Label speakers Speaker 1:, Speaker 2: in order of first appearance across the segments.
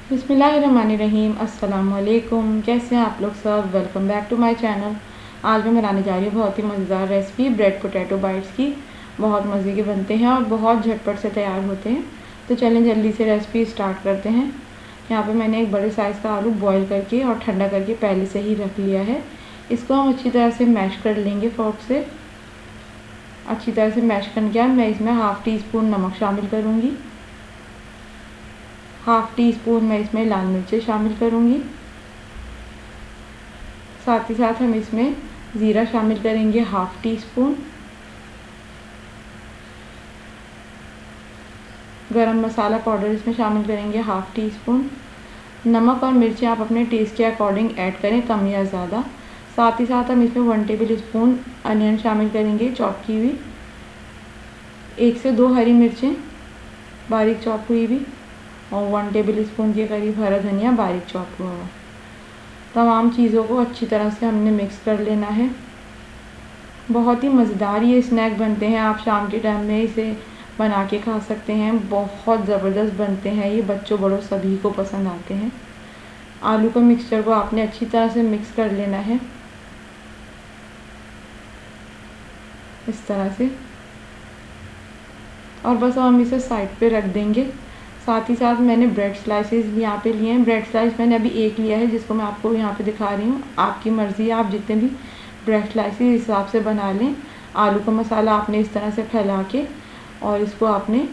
Speaker 1: बिस्मिल्लाहिर्रहमानिर्रहीम। अस्सलाम वालेकुम। कैसे हैं आप लोग सब? Welcome back to my channel. आज मैं बनाने जा रही हूँ बहुत ही मज़ेदार रेसिपी ब्रेड पोटैटो बाइट्स की। बहुत मज़े के बनते हैं और बहुत झटपट से तैयार होते हैं। तो चलें जल्दी से रेसिपी स्टार्ट करते हैं। यहाँ पे मैंने एक बड़े साइज़ का आलू बॉईल करके और ठंडा करके पहले से ही रख लिया है। इसको हम अच्छी तरह से मैश कर लेंगे फोर्क से। अच्छी तरह से मैश करने के बाद मैं इसमें हाफ़ टी स्पून नमक शामिल करूँगी। हाफ़ टी स्पून मैं इसमें लाल मिर्चें शामिल करूँगी। साथ ही साथ हम इसमें ज़ीरा शामिल करेंगे हाफ़ टी स्पून। गरम मसाला पाउडर इसमें शामिल करेंगे हाफ़ टी स्पून। नमक और मिर्चें आप अपने टेस्ट के अकॉर्डिंग ऐड करें, कम या ज़्यादा। साथ ही साथ हम इसमें 1 टेबल स्पून अनियन शामिल करेंगे चॉप की हुई। 1 से 2 हरी मिर्चें बारीक चॉप हुई हुई और 1 टेबल स्पून के करीब हरा धनिया बारीक चॉप हुआ हुआ। तमाम चीज़ों को अच्छी तरह से हमने मिक्स कर लेना है। बहुत ही मज़ेदार ये स्नैक बनते हैं। आप शाम के टाइम में इसे बना के खा सकते हैं। बहुत ज़बरदस्त बनते हैं ये, बच्चों बड़ों सभी को पसंद आते हैं। आलू का मिक्सचर को आपने अच्छी तरह से मिक्स कर लेना है इस तरह से, और बस हम इसे साइड पे रख देंगे। साथ ही साथ मैंने ब्रेड स्लाइसेस यहाँ पे लिए हैं। ब्रेड स्लाइस मैंने अभी एक लिया है जिसको मैं आपको यहाँ पे दिखा रही हूँ। आपकी मर्ज़ी है, आप जितने भी ब्रेड स्लाइसेस इस हिसाब से बना लें। आलू का मसाला आपने इस तरह से फैला के और इसको आपने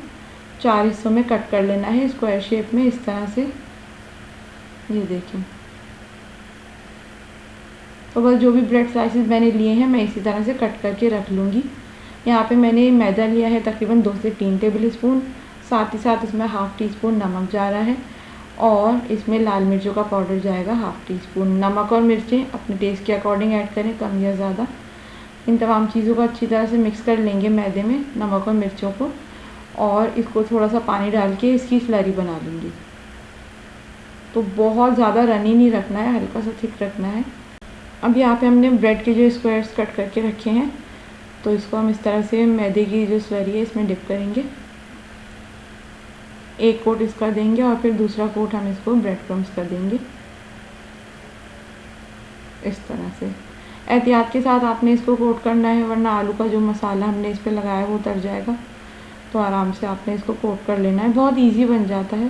Speaker 1: 4 हिस्सों में कट कर लेना है स्क्वायर शेप में इस तरह से। ये देखें। तो बस जो भी ब्रेड स्लाइसेस मैंने लिए हैं मैं इसी तरह से कट करके रख लूँगी। यहाँ पे मैंने मैदा लिया है तकरीबन 2 से 3 टेबल स्पून। साथ ही साथ इसमें हाफ़ टी स्पून नमक जा रहा है और इसमें लाल मिर्चों का पाउडर जाएगा हाफ़ टी स्पून। नमक और मिर्चें अपने टेस्ट के अकॉर्डिंग ऐड करें, कम या ज़्यादा। इन तमाम चीज़ों को अच्छी तरह से मिक्स कर लेंगे मैदे में, नमक और मिर्चों को, और इसको थोड़ा सा पानी डाल के इसकी स्लरी बना लूँगी। तो बहुत ज़्यादा रनी नहीं रखना है, हल्का सा थिक रखना है। अब यहाँ पे हमने ब्रेड के जो स्क्वायर्स कट करके रखे हैं, तो इसको हम इस तरह से मैदे की जो स्लरी है इसमें डिप करेंगे। एक कोट इसका देंगे और फिर दूसरा कोट हम इसको ब्रेड क्रम्स कर देंगे इस तरह से। एहतियात के साथ आपने इसको कोट करना है, वरना आलू का जो मसाला हमने इस पर लगाया है वो उतर जाएगा। तो आराम से आपने इसको कोट कर लेना है, बहुत इजी बन जाता है।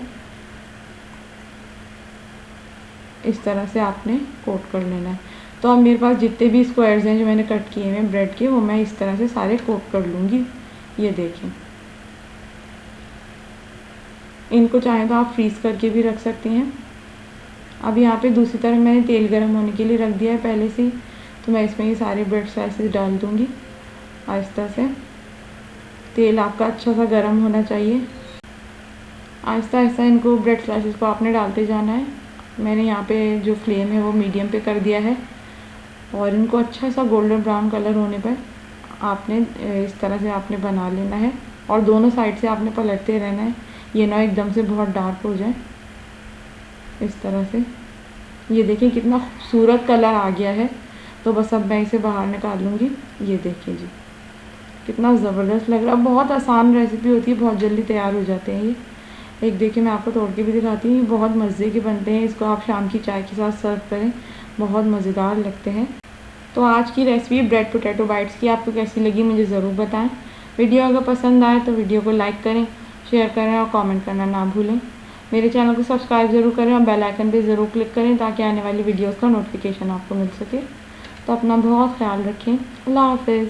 Speaker 1: इस तरह से आपने कोट कर लेना है। तो अब मेरे पास जितने भी स्क्वायर्स हैं जो मैंने कट किए हैं ब्रेड के, वो मैं इस तरह से सारे कोट कर लूँगी। ये देखें। इनको चाहें तो आप फ्रीज़ करके भी रख सकती हैं। अब यहाँ पे दूसरी तरफ मैंने तेल गर्म होने के लिए रख दिया है पहले से ही। तो मैं इसमें ये सारे ब्रेड स्लाइसेस डाल दूँगी आहिस्ता से। तेल आपका अच्छा सा गर्म होना चाहिए। आहिस्ता आहिस्ता इनको ब्रेड स्लाइसेस को आपने डालते जाना है। मैंने यहाँ पे जो फ्लेम है वो मीडियम पे कर दिया है और इनको अच्छा सा गोल्डन ब्राउन कलर होने पर आपने इस तरह से आपने बना लेना है और दोनों साइड से आपने पलटते रहना है। ये ना एकदम से बहुत डार्क हो जाए। इस तरह से ये देखिए कितना खूबसूरत कलर आ गया है। तो बस अब मैं इसे बाहर निकाल लूँगी। ये देखिए जी, कितना ज़बरदस्त लग रहा है। बहुत आसान रेसिपी होती है, बहुत जल्दी तैयार हो जाते हैं ये। एक देखिए मैं आपको तोड़ के भी दिखाती हूँ। ये बहुत मज़े के बनते हैं। इसको आप शाम की चाय के साथ सर्व करें, बहुत मज़ेदार लगते हैं। तो आज की रेसिपी ब्रेड पोटैटो बाइट्स की आपको कैसी लगी मुझे ज़रूर बताएं। वीडियो अगर पसंद आए तो वीडियो को लाइक करें, शेयर करें और कमेंट करना ना भूलें। मेरे चैनल को सब्सक्राइब ज़रूर करें और बेल आइकन पे ज़रूर क्लिक करें ताकि आने वाली वीडियोस का नोटिफिकेशन आपको मिल सके। तो अपना बहुत ख्याल रखें। अल्लाह हाफ़िज़।